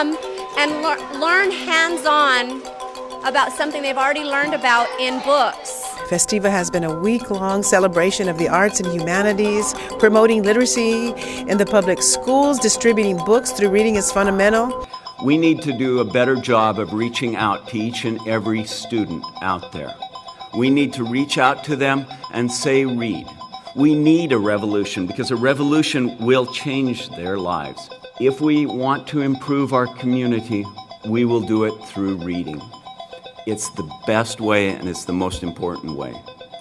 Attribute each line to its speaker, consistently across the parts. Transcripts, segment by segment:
Speaker 1: come and learn hands-on about something they've already learned about in books.
Speaker 2: FESTIBA has been a week-long celebration of the arts and humanities, promoting literacy in the public schools, distributing books through Reading is Fundamental.
Speaker 3: We need to do a better job of reaching out to each and every student out there. We need to reach out to them and say, read. We need a revolution because a revolution will change their lives. If we want to improve our community, we will do it through reading. It's the best way and it's the most important way.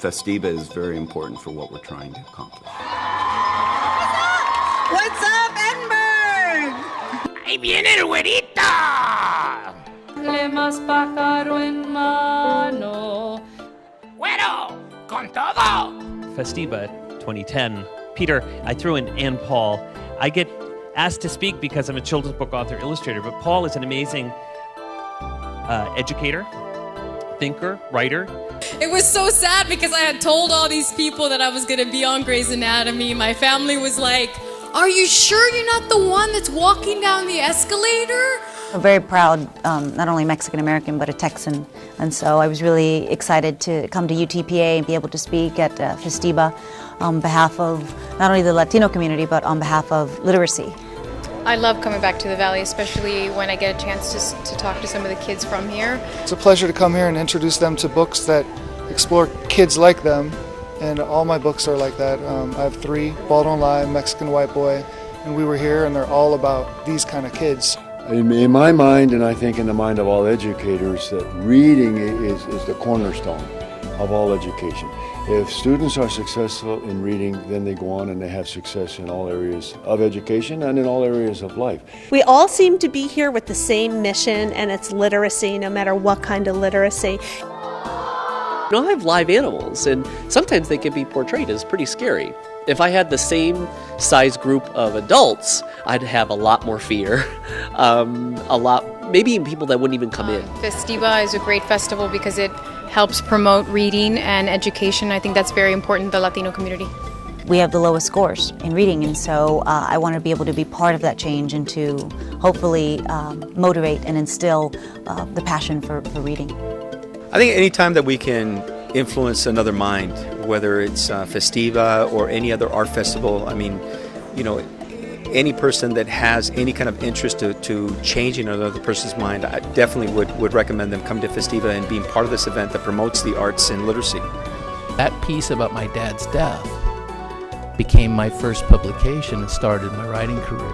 Speaker 3: FESTIBA is very important for what we're trying to accomplish.
Speaker 4: What's up, Edinburgh?
Speaker 5: ¡Ahí viene el güerito!
Speaker 6: Lemas pájaro en mano.
Speaker 5: ¡Güero! ¡Con todo!
Speaker 7: FESTIBA 2010. Peter, I threw in Ann Paul. I get asked to speak because I'm a children's book author, illustrator, but Paul is an amazing educator, thinker, writer.
Speaker 6: It was so sad because I had told all these people that I was going to be on Grey's Anatomy. My family was like, "Are you sure you're not the one that's walking down the escalator?"
Speaker 8: I'm very proud, not only Mexican-American, but a Texan. And so I was really excited to come to UTPA and be able to speak at FESTIBA on behalf of not only the Latino community, but on behalf of literacy.
Speaker 9: I love coming back to the Valley, especially when I get a chance to talk to some of the kids from here.
Speaker 10: It's a pleasure to come here and introduce them to books that explore kids like them, and all my books are like that. I have 3, Bald Don't Lie, Mexican White Boy, and We Were Here, and they're all about these kind of kids.
Speaker 11: In my mind, and I think in the mind of all educators, that reading is the cornerstone of all education. If students are successful in reading, then they go on and they have success in all areas of education and in all areas of life.
Speaker 12: We all seem to be here with the same mission, and it's literacy, no matter what kind of literacy.
Speaker 13: I have live animals, and sometimes they can be portrayed as pretty scary. If I had the same size group of adults, I'd have a lot more fear. Maybe even people that wouldn't even come in.
Speaker 9: FESTIBA is a great festival because it helps promote reading and education. I think that's very important to the Latino community.
Speaker 8: We have the lowest scores in reading, and so I want to be able to be part of that change and to hopefully motivate and instill the passion for reading.
Speaker 14: I think any time that we can influence another mind, whether it's FESTIBA or any other art festival, I mean, you know, any person that has any kind of interest to changing another person's mind, I definitely would recommend them come to FESTIBA and being part of this event that promotes the arts and literacy.
Speaker 15: That piece about my dad's death became my first publication and started my writing career.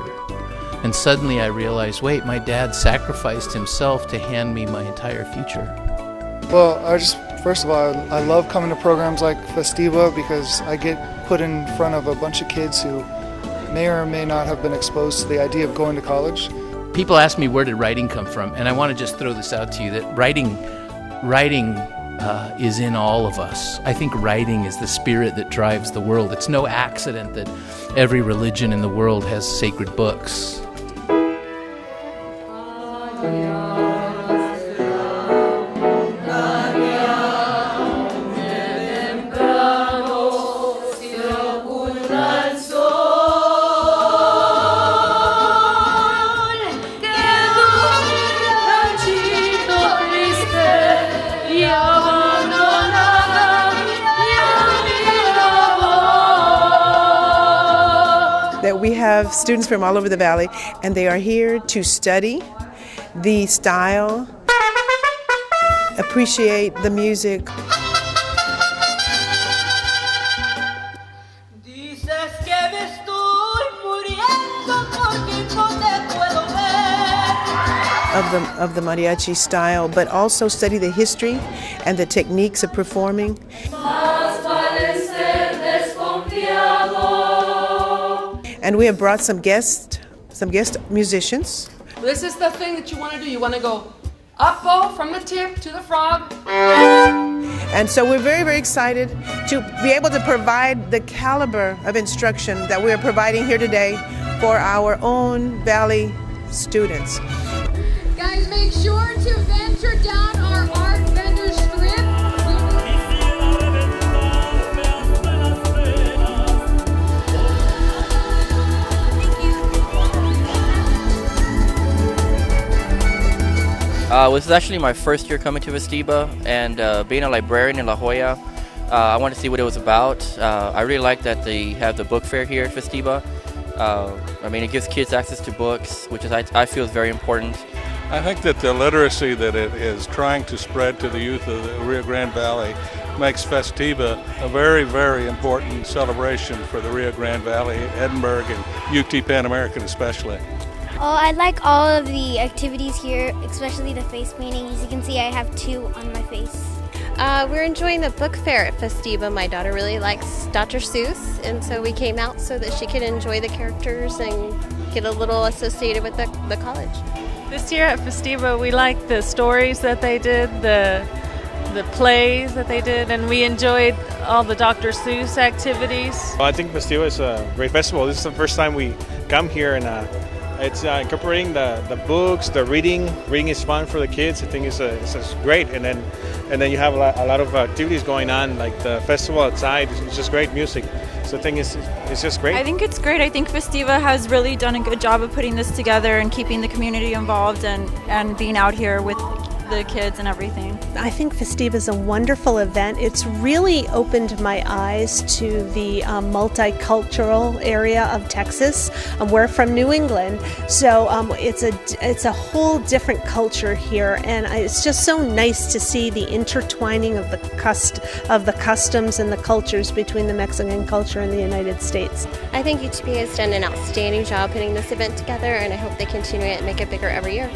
Speaker 15: And suddenly I realized, wait, my dad sacrificed himself to hand me my entire future.
Speaker 10: Well, first of all, I love coming to programs like FESTIBA because I get put in front of a bunch of kids who may or may not have been exposed to the idea of going to college.
Speaker 15: People ask me, where did writing come from? And I want to just throw this out to you, that writing is in all of us. I think writing is the spirit that drives the world. It's no accident that every religion in the world has sacred books.
Speaker 2: That we have students from all over the Valley, and they are here to study the style, appreciate the music. Of the mariachi style, but also study the history and the techniques of performing. And we have brought some guest musicians.
Speaker 16: This is the thing that you want to do. You want to go up-bow from the tip to the frog.
Speaker 2: And so we're very, very excited to be able to provide the caliber of instruction that we are providing here today for our own Valley students.
Speaker 6: Guys, make sure to venture down our art vendor strip.
Speaker 17: This is actually my first year coming to FESTIBA, and being a librarian in La Jolla, I wanted to see what it was about. I really like that they have the book fair here at FESTIBA. I mean, it gives kids access to books, which is I feel is very important.
Speaker 18: I think that the literacy that it is trying to spread to the youth of the Rio Grande Valley makes FESTIBA a very, very important celebration for the Rio Grande Valley, Edinburgh, and UT Pan American especially.
Speaker 19: Oh, I like all of the activities here, especially the face painting. As you can see, I have 2 on my face.
Speaker 20: We're enjoying the book fair at FESTIBA. My daughter really likes Dr. Seuss, and so we came out so that she could enjoy the characters and get a little associated with the college.
Speaker 21: This year at FESTIBA, we liked the stories that they did, the plays that they did, and we enjoyed all the Dr. Seuss activities.
Speaker 22: Well, I think FESTIBA is a great festival. This is the first time we come here, and it's incorporating the books, the reading. Reading is fun for the kids. I think it's great, and then you have a lot of activities going on, like the festival outside. It's just great music. So I think it's just great.
Speaker 23: I think it's great. I think FESTIBA has really done a good job of putting this together and keeping the community involved and being out here with the kids and everything.
Speaker 12: I think FESTIBA is a wonderful event. It's really opened my eyes to the multicultural area of Texas. We're from New England, so it's a whole different culture here, and it's just so nice to see the intertwining of the customs and the cultures between the Mexican culture and the United States.
Speaker 20: I think UTP has done an outstanding job putting this event together, and I hope they continue it and make it bigger every year.